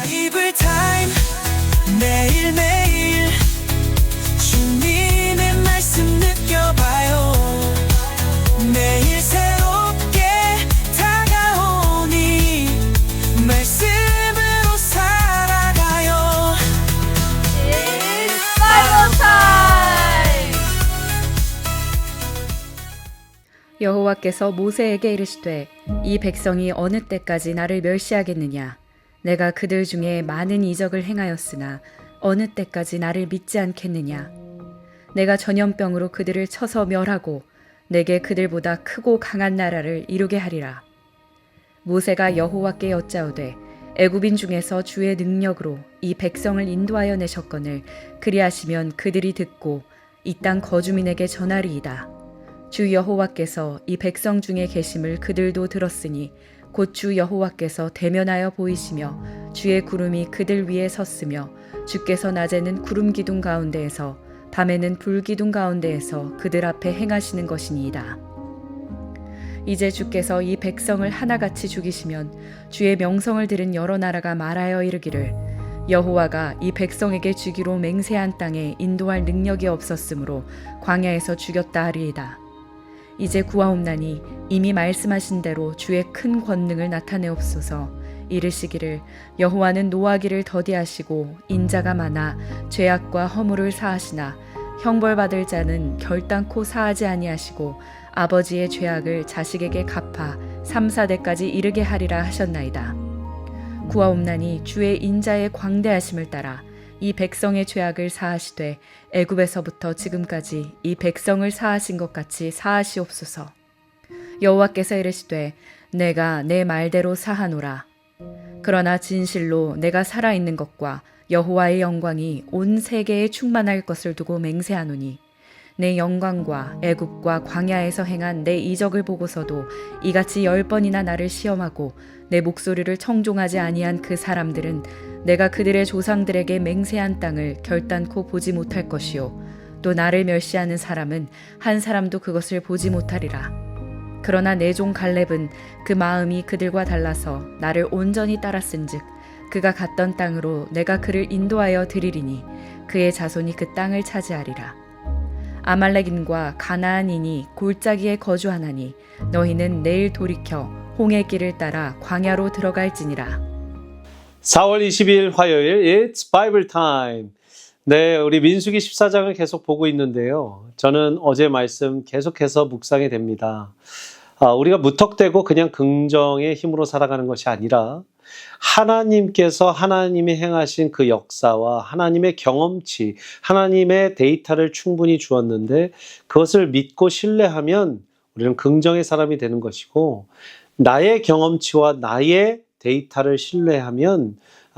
바이블 타임 매일매일 주님의 말씀 느껴봐요. 매일 새롭게 다가오니 말씀으로 살아가요. 바이블 타임! 여호와께서 모세에게 이르시되 이 백성이 어느 때까지 나를 멸시하겠느냐. 내가 그들 중에 많은 이적을 행하였으나 어느 때까지 나를 믿지 않겠느냐. 내가 전염병으로 그들을 쳐서 멸하고 내게 그들보다 크고 강한 나라를 이루게 하리라. 모세가 여호와께 여짜오되 애굽인 중에서 주의 능력으로 이 백성을 인도하여 내셨거늘 그리하시면 그들이 듣고 이 땅 거주민에게 전하리이다. 주 여호와께서 이 백성 중에 계심을 그들도 들었으니 곧 주 여호와께서 대면하여 보이시며 주의 구름이 그들 위에 섰으며 주께서 낮에는 구름 기둥 가운데에서 밤에는 불 기둥 가운데에서 그들 앞에 행하시는 것이니이다. 이제 주께서 이 백성을 하나같이 죽이시면 주의 명성을 들은 여러 나라가 말하여 이르기를 여호와가 이 백성에게 주기로 맹세한 땅에 인도할 능력이 없었으므로 광야에서 죽였다 하리이다. 이제 구하옵나니 이미 말씀하신 대로 주의 큰 권능을 나타내옵소서. 이르시기를 여호와는 노하기를 더디하시고 인자가 많아 죄악과 허물을 사하시나 형벌받을 자는 결단코 사하지 아니하시고 아버지의 죄악을 자식에게 갚아 3, 4대까지 이르게 하리라 하셨나이다. 구하옵나니 주의 인자의 광대하심을 따라 이 백성의 죄악을 사하시되 애굽에서부터 지금까지 이 백성을 사하신 것 같이 사하시옵소서. 여호와께서 이르시되 내가 내 말대로 사하노라. 그러나 진실로 내가 살아있는 것과 여호와의 영광이 온 세계에 충만할 것을 두고 맹세하노니 내 영광과 애굽과 광야에서 행한 내 이적을 보고서도 이같이 10번이나 나를 시험하고 내 목소리를 청종하지 아니한 그 사람들은 내가 그들의 조상들에게 맹세한 땅을 결단코 보지 못할 것이요 또 나를 멸시하는 사람은 한 사람도 그것을 보지 못하리라. 그러나 내 종 갈렙은 그 마음이 그들과 달라서 나를 온전히 따랐은즉 그가 갔던 땅으로 내가 그를 인도하여 드리리니 그의 자손이 그 땅을 차지하리라. 아말렉인과 가나안인이 골짜기에 거주하나니 너희는 내일 돌이켜 홍해 길을 따라 광야로 들어갈지니라. 4월 22일 화요일 It's Bible Time. 네, 우리 민수기 14장을 계속 보고 있는데요. 저는 어제 말씀 계속해서 묵상이 됩니다. 우리가 무턱대고 그냥 긍정의 힘으로 살아가는 것이 아니라 하나님께서 하나님이 행하신 그 역사와 하나님의 경험치, 하나님의 데이터를 충분히 주었는데 그것을 믿고 신뢰하면 우리는 긍정의 사람이 되는 것이고 나의 경험치와 나의 데이터를 신뢰하면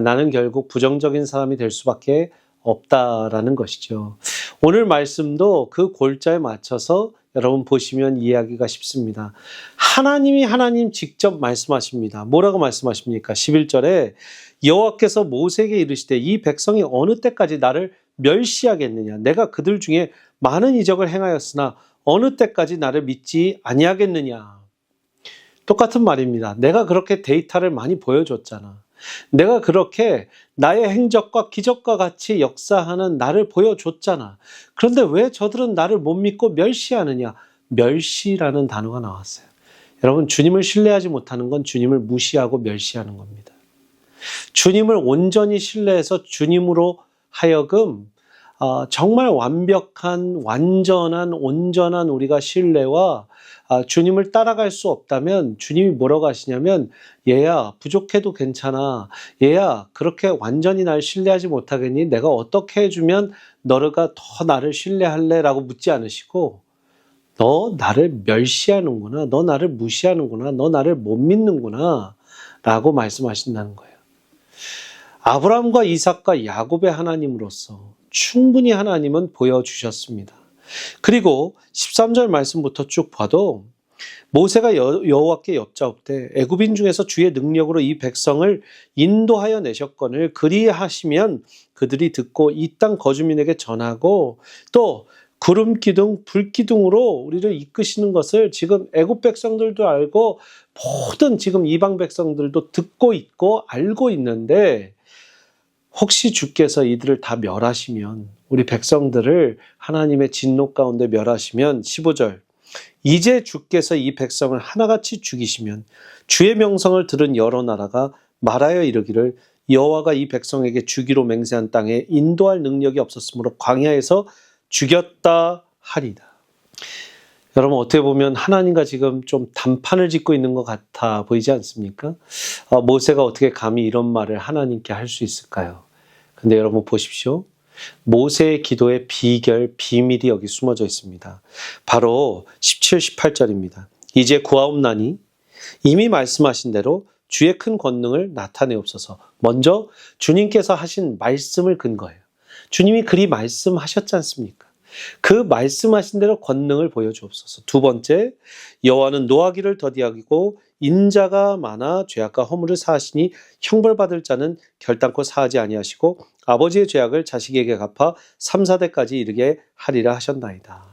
나는 결국 부정적인 사람이 될 수밖에 없다라는 것이죠. 오늘 말씀도 그 골자에 맞춰서 여러분 보시면 이해하기가 쉽습니다. 하나님 직접 말씀하십니다. 뭐라고 말씀하십니까? 11절에 여호와께서 모세에게 이르시되 이 백성이 어느 때까지 나를 멸시하겠느냐. 내가 그들 중에 많은 이적을 행하였으나 어느 때까지 나를 믿지 아니하겠느냐. 똑같은 말입니다. 내가 그렇게 데이터를 많이 보여줬잖아. 내가 그렇게 나의 행적과 기적과 같이 역사하는 나를 보여줬잖아. 그런데 왜 저들은 나를 못 믿고 멸시하느냐? 멸시라는 단어가 나왔어요. 여러분, 주님을 신뢰하지 못하는 건 주님을 무시하고 멸시하는 겁니다. 주님을 온전히 신뢰해서 주님으로 하여금 정말 완벽한, 완전한, 온전한 우리가 신뢰와 주님을 따라갈 수 없다면 주님이 뭐라고 하시냐면 얘야 부족해도 괜찮아. 얘야 그렇게 완전히 날 신뢰하지 못하겠니? 내가 어떻게 해주면 너가 더 나를 신뢰할래? 라고 묻지 않으시고 너 나를 멸시하는구나. 너 나를 무시하는구나. 너 나를 못 믿는구나. 라고 말씀하신다는 거예요. 아브라함과 이삭과 야곱의 하나님으로서 충분히 하나님은 보여주셨습니다. 그리고 13절 말씀부터 쭉 봐도 모세가 여호와께 여짜옵되 애굽인 중에서 주의 능력으로 이 백성을 인도하여 내셨거늘 그리하시면 그들이 듣고 이 땅 거주민에게 전하고 또 구름 기둥, 불 기둥으로 우리를 이끄시는 것을 지금 애굽 백성들도 알고 모든 지금 이방 백성들도 듣고 있고 알고 있는데 혹시 주께서 이들을 다 멸하시면, 우리 백성들을 하나님의 진노 가운데 멸하시면 15절, 이제 주께서 이 백성을 하나같이 죽이시면 주의 명성을 들은 여러 나라가 말하여 이르기를 여호와가 이 백성에게 주기로 맹세한 땅에 인도할 능력이 없었으므로 광야에서 죽였다 하리다. 여러분, 어떻게 보면 하나님과 지금 좀 단판을 짓고 있는 것 같아 보이지 않습니까? 모세가 어떻게 감히 이런 말을 하나님께 할 수 있을까요? 근데 여러분 보십시오. 모세의 기도의 비결, 비밀이 여기 숨어져 있습니다. 바로 17, 18절입니다. 이제 구하옵나니 이미 말씀하신 대로 주의 큰 권능을 나타내옵소서. 먼저 주님께서 하신 말씀을 근거해요. 주님이 그리 말씀하셨지 않습니까? 그 말씀하신 대로 권능을 보여주옵소서. 두 번째, 여호와는 노하기를 더디하고 인자가 많아 죄악과 허물을 사하시니 형벌받을 자는 결단코 사하지 아니하시고 아버지의 죄악을 자식에게 갚아 3, 4대까지 이르게 하리라 하셨나이다.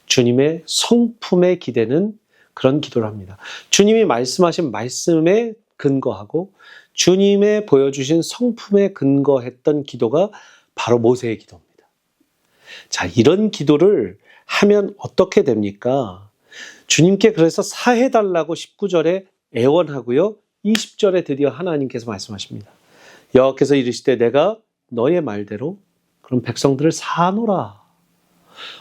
주님의 성품에 기대는 그런 기도를 합니다. 주님이 말씀하신 말씀에 근거하고 주님의 보여주신 성품에 근거했던 기도가 바로 모세의 기도입니다. 자, 이런 기도를 하면 어떻게 됩니까? 주님께 그래서 사해달라고 19절에 애원하고요. 20절에 드디어 하나님께서 말씀하십니다. 여호와께서 이르시되 내가 너의 말대로 그럼 백성들을 사노라.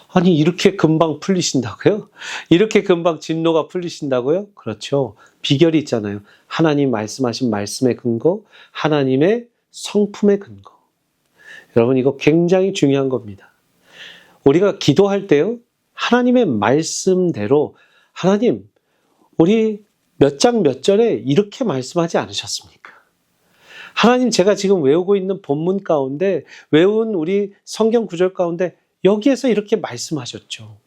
아니, 이렇게 금방 풀리신다고요? 이렇게 금방 진노가 풀리신다고요? 그렇죠. 비결이 있잖아요. 하나님 말씀하신 말씀의 근거, 하나님의 성품의 근거. 여러분, 이거 굉장히 중요한 겁니다. 우리가 기도할 때요, 하나님의 말씀대로, 하나님, 우리 몇 장 몇 절에 이렇게 말씀하지 않으셨습니까? 하나님, 제가 지금 외우고 있는 본문 가운데, 외운 우리 성경 구절 가운데 여기에서 이렇게 말씀하셨죠.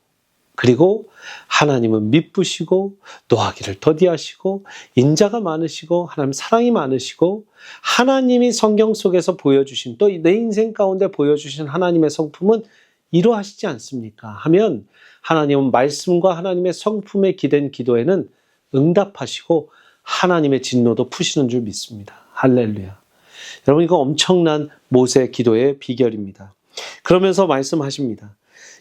그리고 하나님은 미쁘시고 노하기를 더디하시고 인자가 많으시고 하나님 사랑이 많으시고 하나님이 성경 속에서 보여주신, 또 내 인생 가운데 보여주신 하나님의 성품은 이러하시지 않습니까? 하면 하나님은 말씀과 하나님의 성품에 기댄 기도에는 응답하시고 하나님의 진노도 푸시는 줄 믿습니다. 할렐루야. 여러분, 이거 엄청난 모세 기도의 비결입니다. 그러면서 말씀하십니다.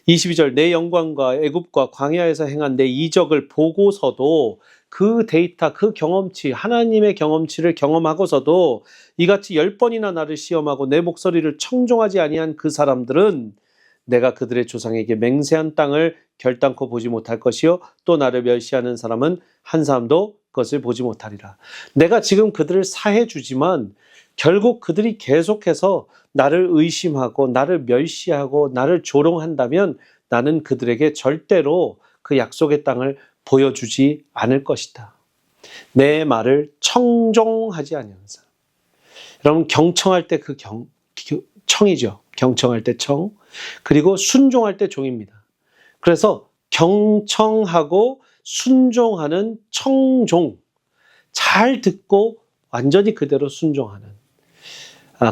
22절, 내 영광과 애굽과 광야에서 행한 내 이적을 보고서도 그 데이터, 그 경험치, 하나님의 경험치를 경험하고서도 이같이 10번이나 나를 시험하고 내 목소리를 청종하지 아니한 그 사람들은 내가 그들의 조상에게 맹세한 땅을 결단코 보지 못할 것이요 또 나를 멸시하는 사람은 한 사람도 그것을 보지 못하리라. 내가 지금 그들을 사해 주지만 결국 그들이 계속해서 나를 의심하고 나를 멸시하고 나를 조롱한다면 나는 그들에게 절대로 그 약속의 땅을 보여주지 않을 것이다. 내 말을 청종하지 아니하는 사람. 여러분, 경청할 때 그 청이죠. 경청할 때 청, 그리고 순종할 때 종입니다. 그래서 경청하고 순종하는 청종, 잘 듣고 완전히 그대로 순종하는,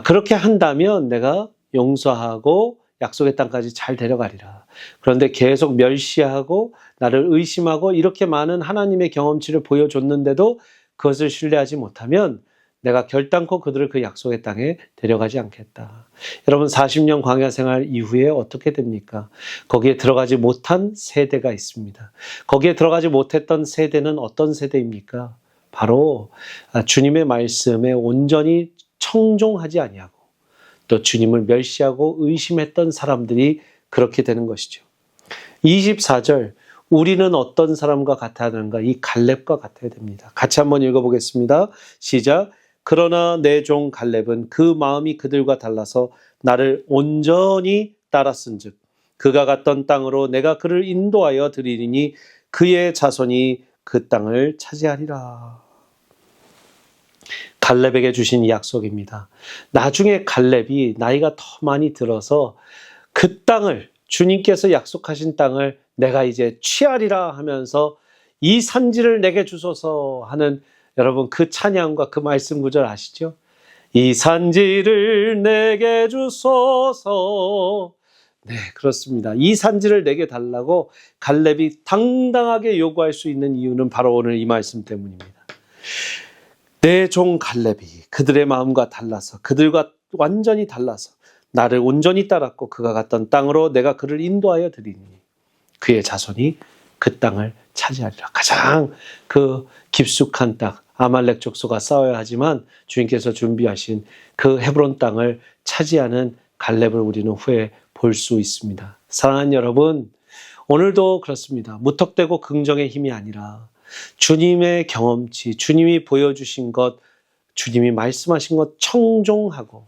그렇게 한다면 내가 용서하고 약속의 땅까지 잘 데려가리라. 그런데 계속 멸시하고 나를 의심하고 이렇게 많은 하나님의 경험치를 보여줬는데도 그것을 신뢰하지 못하면 내가 결단코 그들을 그 약속의 땅에 데려가지 않겠다. 여러분, 40년 광야 생활 이후에 어떻게 됩니까? 거기에 들어가지 못한 세대가 있습니다. 거기에 들어가지 못했던 세대는 어떤 세대입니까? 바로 주님의 말씀에 온전히 청종하지 아니하고 또 주님을 멸시하고 의심했던 사람들이 그렇게 되는 것이죠. 24절, 우리는 어떤 사람과 같아야 하는가? 이 갈렙과 같아야 됩니다. 같이 한번 읽어보겠습니다. 시작. 그러나 내 종 갈렙은 그 마음이 그들과 달라서 나를 온전히 따랐은즉 그가 갔던 땅으로 내가 그를 인도하여 드리리니 그의 자손이 그 땅을 차지하리라. 갈렙에게 주신 이 약속입니다. 나중에 갈렙이 나이가 더 많이 들어서 그 땅을, 주님께서 약속하신 땅을 내가 이제 취하리라 하면서 이 산지를 내게 주소서 하는, 여러분, 그 찬양과 그 말씀 구절 아시죠? 이 산지를 내게 주소서. 네, 그렇습니다. 이 산지를 내게 달라고 갈렙이 당당하게 요구할 수 있는 이유는 바로 오늘 이 말씀 때문입니다. 내 종 갈렙이 그들의 마음과 달라서 그들과 완전히 달라서 나를 온전히 따랐고 그가 갔던 땅으로 내가 그를 인도하여 드리니 그의 자손이 그 땅을 차지하리라. 가장 그 깊숙한 땅, 아말렉 족속과 싸워야 하지만 주님께서 준비하신 그 헤브론 땅을 차지하는 갈렙을 우리는 후에 볼 수 있습니다. 사랑하는 여러분, 오늘도 그렇습니다. 무턱대고 긍정의 힘이 아니라 주님의 경험치, 주님이 보여주신 것, 주님이 말씀하신 것 청종하고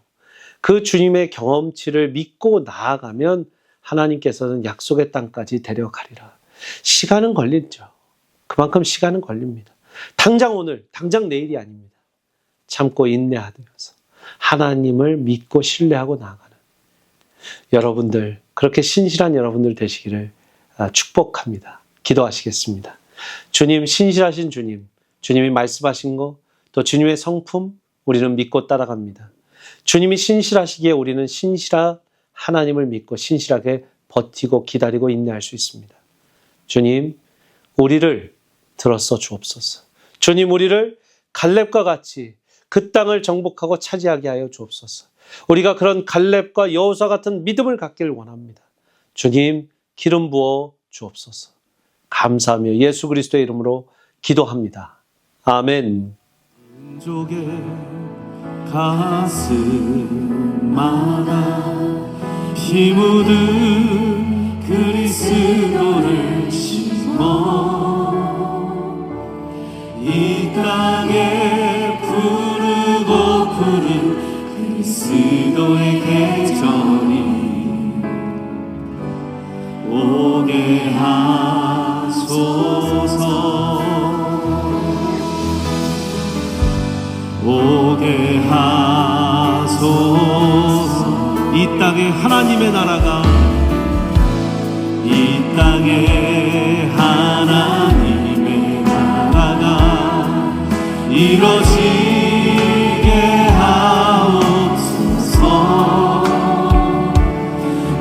그 주님의 경험치를 믿고 나아가면 하나님께서는 약속의 땅까지 데려가리라. 시간은 걸리죠. 그만큼 시간은 걸립니다. 당장 오늘, 당장 내일이 아닙니다. 참고 인내하면서 하나님을 믿고 신뢰하고 나아가는 여러분들, 그렇게 신실한 여러분들 되시기를 축복합니다. 기도하시겠습니다. 주님, 신실하신 주님, 주님이 말씀하신 것, 또 주님의 성품 우리는 믿고 따라갑니다. 주님이 신실하시기에 우리는 신실한 하나님을 믿고 신실하게 버티고 기다리고 인내할 수 있습니다. 주님, 우리를 들어서 주옵소서. 주님, 우리를 갈렙과 같이 그 땅을 정복하고 차지하게 하여 주옵소서. 우리가 그런 갈렙과 여호수아 같은 믿음을 갖기를 원합니다. 주님, 기름 부어 주옵소서. 감사하며 예수 그리스도의 이름으로 기도합니다. 아멘. 민족의 가슴마다 피 묻은 그리스도를 심어 이 땅에 푸르고 푸른 그리스도의 계절이 오게 하소서. 오게 하소서. 이 땅에 하나님의 나라가, 이 땅에 하나님의 나라가 이루어지게 하옵소서.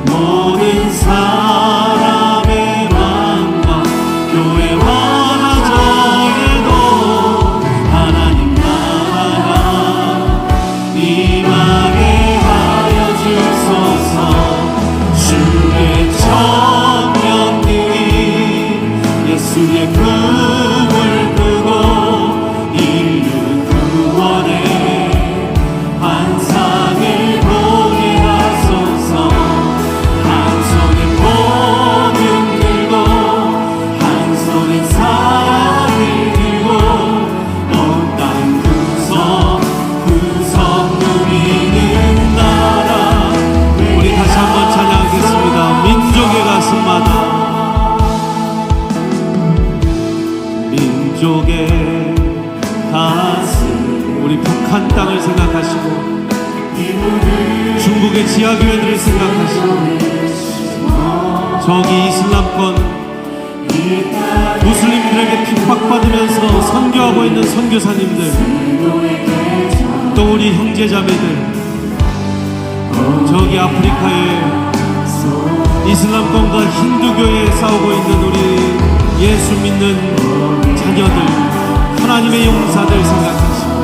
모든 사람의 마음과 교회와 가정에도 하나님 나라가 임하게 하여 주소서. 주의 청년들이 예수의 꿈을 꾸고 인류 구원의 환상을 보게 하소서. 한 손에 복음 들고 한 손에 사랑을 들고 온 땅 구석 누리는 나라. 우리 다시 한번 찬양하겠습니다. 민족의 가슴마다, 민족의 가슴. 우리 북한 땅을 생각하시고 중국의 지하교회들을 생각하시고 저기 이슬람권 무슬림들에게 핍박받으면서 선교하고 있는 선교사님들, 또 우리 형제자매들, 저기 아프리카에 이슬람권과 힌두교에 싸우고 있는 우리 예수 믿는 자녀들, 하나님의 용사들 생각하시고